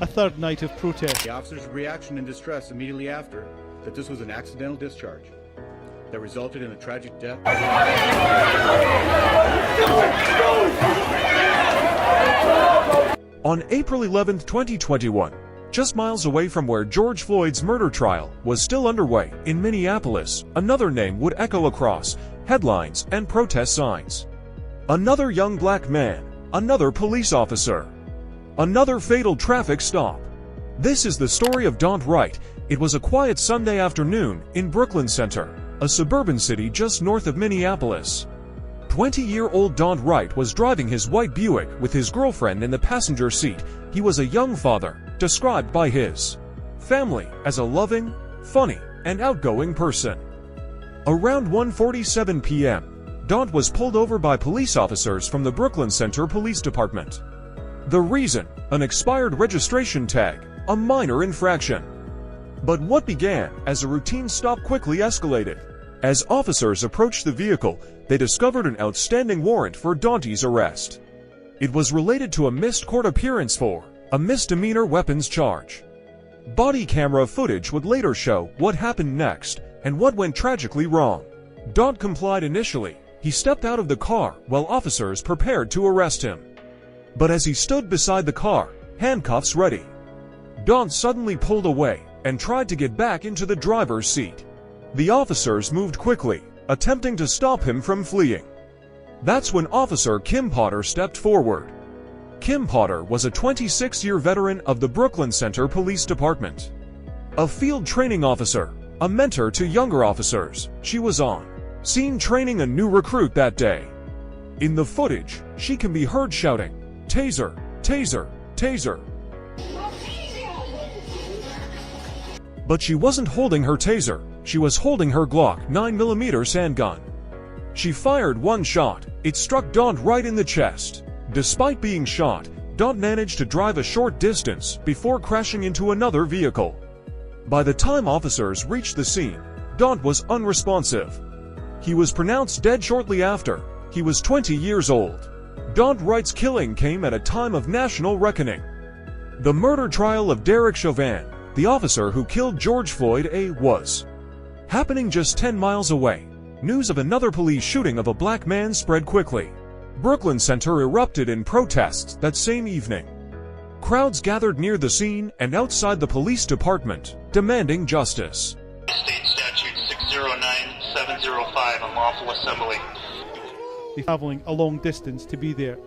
a third night of protest. The officer's reaction and distress immediately after that this was an accidental discharge that resulted in a tragic death. On April 11, 2021, just miles away from where George Floyd's murder trial was still underway in Minneapolis, another name would echo across headlines and protest signs. Another young black man, another police officer, another fatal traffic stop. This is the story of Daunte Wright. It was a quiet Sunday afternoon in Brooklyn Center, a suburban city just north of Minneapolis. 20-year-old Daunte Wright was driving his white Buick with his girlfriend in the passenger seat. He was a young father, described by his family as a loving, funny, and outgoing person. Around 1:47 p.m., Daunte was pulled over by police officers from the Brooklyn Center Police Department. The reason? An expired registration tag, a minor infraction. But what began as a routine stop quickly escalated. As officers approached the vehicle, they discovered an outstanding warrant for Daunte's arrest. It was related to a missed court appearance for a misdemeanor weapons charge. Body camera footage would later show what happened next and what went tragically wrong. Daunte complied initially. He stepped out of the car while officers prepared to arrest him. But as he stood beside the car, handcuffs ready, Daunte suddenly pulled away and tried to get back into the driver's seat. The officers moved quickly, attempting to stop him from fleeing. That's when Officer Kim Potter stepped forward. Kim Potter was a 26-year veteran of the Brooklyn Center Police Department. A field training officer, a mentor to younger officers, she was on scene training a new recruit that day. In the footage, she can be heard shouting, "Taser, taser, taser." But she wasn't holding her taser, she was holding her Glock 9mm handgun. She fired one shot. It struck Daunte right in the chest. Despite being shot, Daunte managed to drive a short distance before crashing into another vehicle. By the time officers reached the scene, Daunte was unresponsive. He was pronounced dead shortly after. He was 20 years old. Daunte Wright's killing came at a time of national reckoning. The murder trial of Derek Chauvin, the officer who killed George Floyd, was happening just 10 miles away. News of another police shooting of a black man spread quickly. Brooklyn Center erupted in protests that same evening. Crowds gathered near the scene and outside the police department, demanding justice. State Statute 609705, unlawful assembly. They're traveling a long distance to be there.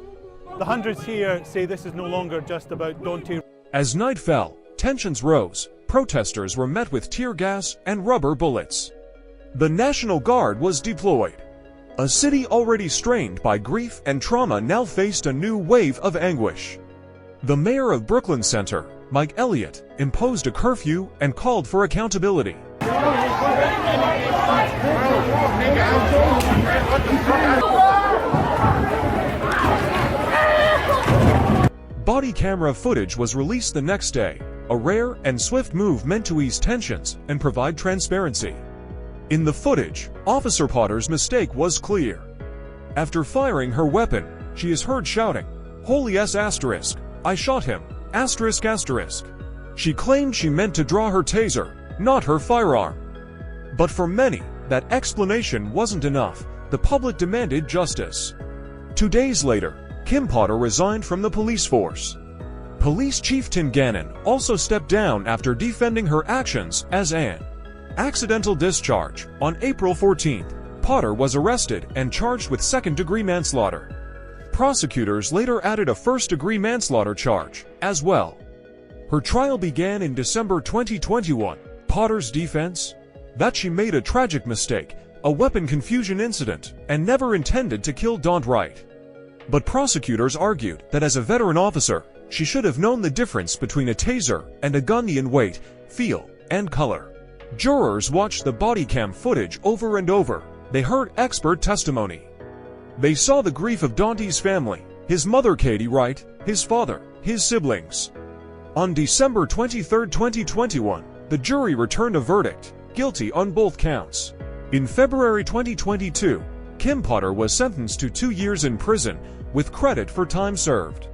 The hundreds here say this is no longer just about Daunte. As night fell, tensions rose. Protesters were met with tear gas and rubber bullets. The National Guard was deployed. A city already strained by grief and trauma now faced a new wave of anguish. The mayor of Brooklyn Center, Mike Elliott, imposed a curfew and called for accountability. Body camera footage was released the next day, a rare and swift move meant to ease tensions and provide transparency. In the footage, Officer Potter's mistake was clear. After firing her weapon, she is heard shouting, "Holy S***, I shot him, ***." She claimed she meant to draw her taser, not her firearm. But for many, that explanation wasn't enough. The public demanded justice. 2 days later, Kim Potter resigned from the police force. Police Chief Tim Gannon also stepped down after defending her actions as an accidental discharge. On April 14th, Potter was arrested and charged with second-degree manslaughter. Prosecutors later added a first-degree manslaughter charge as well. Her trial began in December 2021. Potter's defense? That she made a tragic mistake, a weapon confusion incident, and never intended to kill Daunte Wright. But prosecutors argued that as a veteran officer, she should have known the difference between a taser and a gun in weight, feel, and color. Jurors watched the body cam footage over and over. They heard expert testimony. They saw the grief of Daunte's family, his mother Katie Wright, his father, his siblings. On December 23, 2021, the jury returned a verdict, guilty on both counts. In February 2022, Kim Potter was sentenced to 2 years in prison, with credit for time served.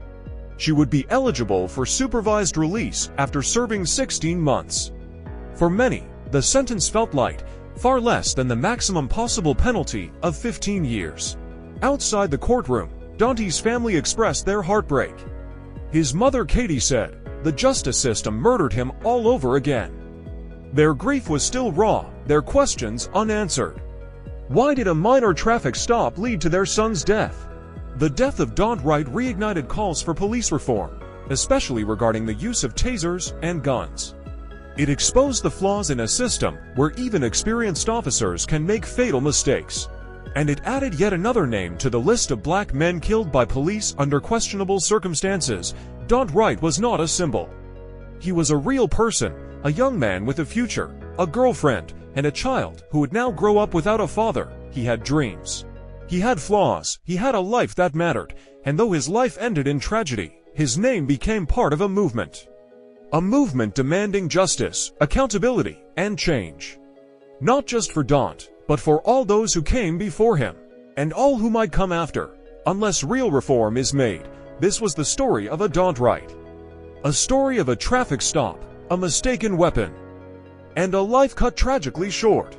She would be eligible for supervised release after serving 16 months. For many, the sentence felt light, far less than the maximum possible penalty of 15 years. Outside the courtroom, Daunte's family expressed their heartbreak. His mother Katie said, "The justice system murdered him all over again." Their grief was still raw, their questions unanswered. Why did a minor traffic stop lead to their son's death? The death of Daunte Wright reignited calls for police reform, especially regarding the use of tasers and guns. It exposed the flaws in a system where even experienced officers can make fatal mistakes. And it added yet another name to the list of black men killed by police under questionable circumstances. Daunte Wright was not a symbol. He was a real person, a young man with a future, a girlfriend, and a child who would now grow up without a father. He had dreams. He had flaws, he had a life that mattered, and though his life ended in tragedy, his name became part of a movement. A movement demanding justice, accountability, and change. Not just for Daunte, but for all those who came before him, and all who might come after. Unless real reform is made, this was the story of a Daunte Wright. A story of a traffic stop, a mistaken weapon, and a life cut tragically short.